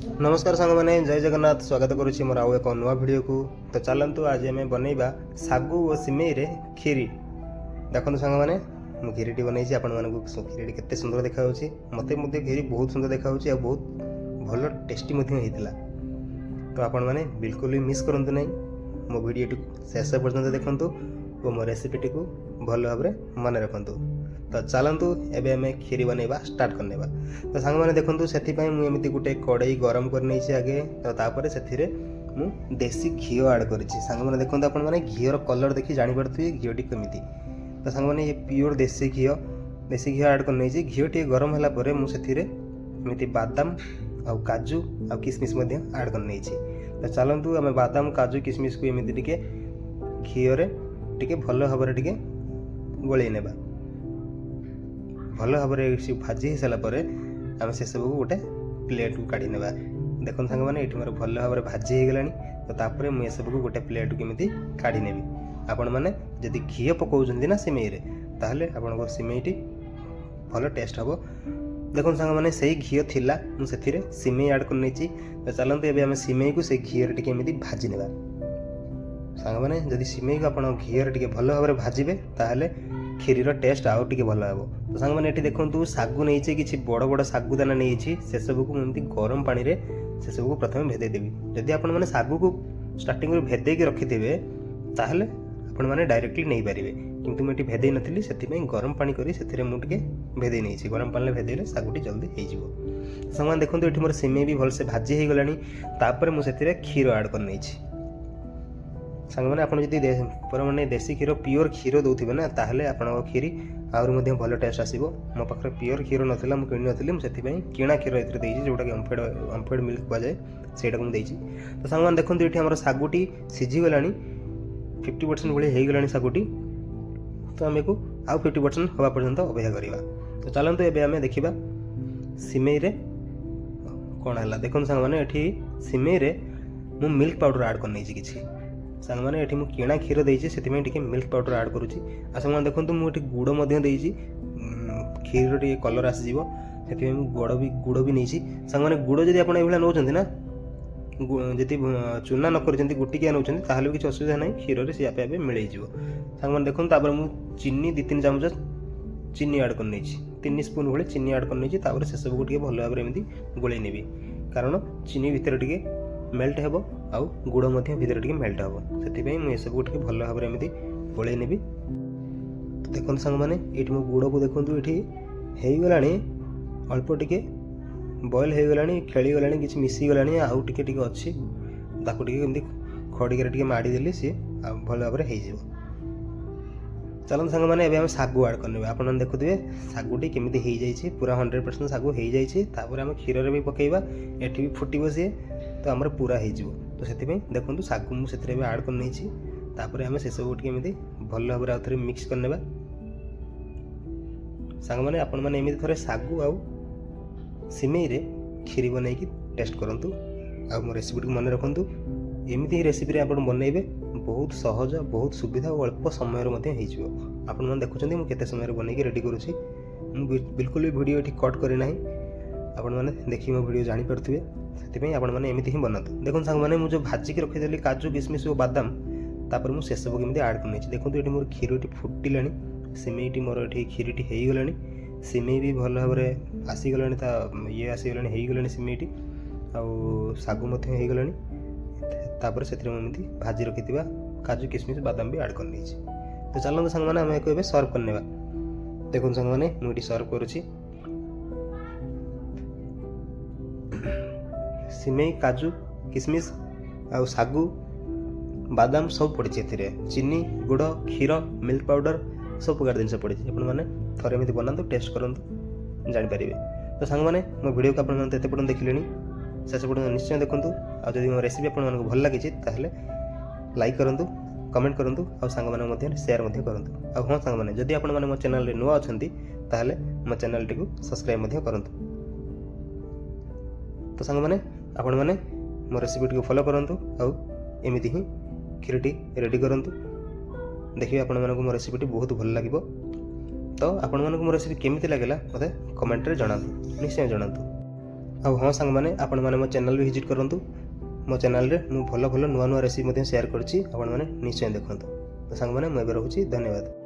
नमस्कार सांग मैंने जय जगन्नाथ स्वागत करुच्ची मोर आउ एक नुआ वीडियो को। तो चलतु आज आम बनइबा सागु और सिमेई रे खीरी। देखो सांग मैंने मु खीरीटी बनई आपण मानक खीरीटी केते सुंदर देखा मते मध्य खीरी बहुत सुंदर देखा बहुत भल टेस्टी होता। तो आपण मैंने बिल्कुल भी मिस करंतु नहीं, मो वीडियो शेष पर्यंत देखंतु और मो रेसिपीटी को भल भाव मन रखंतु। तो चलतु एबे आम खीरी बनइबा स्टार्ट करने। तो सांग मैंने देखंतु सेथिपाई मु एमिति गुटे कड़ाई गरम करनी आगे। तो तापर से मु देसी घी ऐड करिछि। सांग मैंने देखंतु आपण माने घीर कलर देखि जानि पड़थि घीटी केमिति। तो सांग मैंने ये प्योर देसी घी ऐड करनी। घी टी गरम होला परे मु सेथिरे एमिति बादाम आ काजू आ किसमिस मध्य ऐड करनी। तो चलतु आम बादाम काजू किसमिस को एमिति टिके घीरे टिके भल भाव टिके गोळेई नेबा। भल भाव भाजी हो सारापर आम से सब गोटे प्लेट को काढ़ी नेबा। देखो सांग मैंने ये मोर भल भाव भाजी हो गलानी। तो तापर मुझे सब गोटे प्लेट को केमी काढ़ी नेबी। आपण मैंने जदि घी पकाउछन्ती ना सिमेई रे ताहले आपनको सिमेईटी भल टेस्ट हम। देखो सांग मैंने से घी थिला मु सेथिरे सिमेई ऐड कर नहीं। तो चलते एबे आम सिमेई को से घी रे टिके एमिति भाजी नेबा। सांग मैंने जदि सिमेई को आपण घी रे टिके भल भाव भाजिबे ताहले खीरीर टेस्ट आउ टिके भल हे। तो सांग मैंने ये देखो सागु नहीं कि बड़ बड़ सागु दाना नहीं से सब को एमती गरम पानी रे से सब को प्रथम भेदे देवी। जदि आपण मैंने सागु को स्टार्टिंग रे भेदे की रखिथे ताहले आपण मैंने डायरेक्टली नहीं पारे, किंतु मुझे भेदे नथली से गरम पानी करी से मुझे भेदे नहीं। गरम पानी भेदेले सागुटी जल्दी हो। सांग मैंने देखो ये मोर सिमेई भी भलसे भाजी हो गलानी। तापर मुझे क्षीर ऐड कर नहीं। सांग मैंने आपड़ जब पर मैंने देसी क्षीर प्योर क्षीर दौथे ना ताहले आपण खीरी आहरी भल टेस्ट आसो। मो पाखे प्योर क्षीर नाला मुझे किणी नी से किणा क्षीर ये जोटा कि ओमफेड मिल्क कहुए से मुझे। तो सांग मैंने देखो ये आम सागुटी सीझीगला 50% भाई होगला सागुटी। तो आम को आउ 50% हवा पर्यंत अपेक्षा करवा। तो चलते एबे आम देखा सिमेई रे कौन है। देखो सांग मैंने ये सिमेई रे मु मिल्क पाउडर ऐड कर कि सांग मैंने ये किणा क्षीर देती से मिल्क पाउडर ऐड करुँची। आ सांग मैंने देखो मुझे गुड़ देती क्षीर टे कलर आसीज से गुड़ भी नहीं। सांग मैंने गुड़ जब आप नौ ना जी चूना न कर गुटिकिया नौ भी किसी असुविधा ना क्षीर से आपे आपे मिल जाव। सांग मैंने देखो मुझे चीनी 2-3 चामच चीनी ऐड कर 3 स्पून भाई चीनी ऐड कर से सब को भल भाव एमती गोल नेबी। कारण चीनी भितर टे मेल्ट हे आउ गुड़ भितर टे मेल्ट हे से मुझे सब टे भल भाव एमती गोल नेबी। तो देखो सांग मैंने ये मो गुड़ को देखो ये होगला अल्प टिके बॉयल हो गला खेली गला कि मिसीगला आउ टे अच्छी ताकि खड़िके माड़देली सी भल भाव हो। चलते सांग मैंने एवं सागु ऐड करने। आप देखुए सागुटी केमी हो जाए पूरा 100% सागु हो जाए। आम क्षीर भी पकेबा ये भी फुटब सी तो आमर पूरा हो। तो से देखो सागु मुझे ऐड कर नहीं। आम से सब केमी भल भाव आउ थे मिक्स करने। सांग मैंने आपण मैंने एमती थे सागु आउ सिमेई रे खीरी बनई टेस्ट करंतु। आ मो रेसिपी को मन रखंतु। एमती ही रेसिपी आप बनइबे बहुत सहज बहुत सुविधा और अल्प समय आप देखुं मुझे केते समय बनई रेडी करुँची। बिल्कुल भी वीडियो ये कट करना आपण मैंने देखिए मो वीडियो जानीपे से आपने एमती ही बनातु। देखो सांग मैंने मुझे भाजिक रखीदी काजू किसमिश और बादाम तापर मुझे सब केमी ऐड कर देखो ये मोर क्षीर फुटिला सिमेईटी मोर ये क्षीरीटी हो गलानी। सिमेई भी भल भाव आसीगला ये आसीगला होगला सिमेईटी आउ सागु हो गला। तापर से एमती भाजी रखी काजू किसमिश बादाम भी ऐड कर नहीं। तो चलते सांग मैंने आम को सर्व करने। देखो सांग मैंने मुझे सर्व करुँची सिमेई काजू किसमिश आउ सागु बादाम सब पड़ी चीनी गुड़ क्षीर मिल्क पाउडर सब प्रकार जिन पड़ी। आपने थोड़े एमती बनातु टेस्ट करूँ जापर। तो सांग मैंने मो वीडियो को आपते पर्यटन देखिले शेष पर्यटन निश्चय देखूँ। आज मो रेसिपी आपको भल लगी लाइक करूँ कमेंट करूँ और सांग मैंने शेयर करूँ। हाँ सांग मैंने जदि आप मो चैनल नुआ अच्छा ताहले मो चैनल टी सब्सक्राइब करूँ। तो सांग मैंने आपण मैंने मो रेसिपी को फॉलो करूँ और एमती ही खीरटी रेडी करूँ। देखिए आपण मानक मो रेसिपी बहुत भल लगे। तो आपण मानक मो रेसिपी केमिति लागला मते कमेंट रे जणातु निश्चय जणातु। ଆଉ ହଁ ସାଙ୍ଗମାନେ, ଆପଣମାନେ ମୋ ଚ୍ୟାନେଲ୍ ବି ଭିଜିଟ୍ କରନ୍ତୁ। ମୋ ଚ୍ୟାନେଲ୍ରେ ମୁଁ ଭଲ ଭଲ ନୂଆ ନୂଆ ରେସିପି ମଧ୍ୟ ସେୟାର କରିଛି, ଆପଣମାନେ ନିଶ୍ଚୟ ଦେଖନ୍ତୁ। ତ ସାଙ୍ଗମାନେ, ମୁଁ ଏବେ ରହୁଛି, ଧନ୍ୟବାଦ।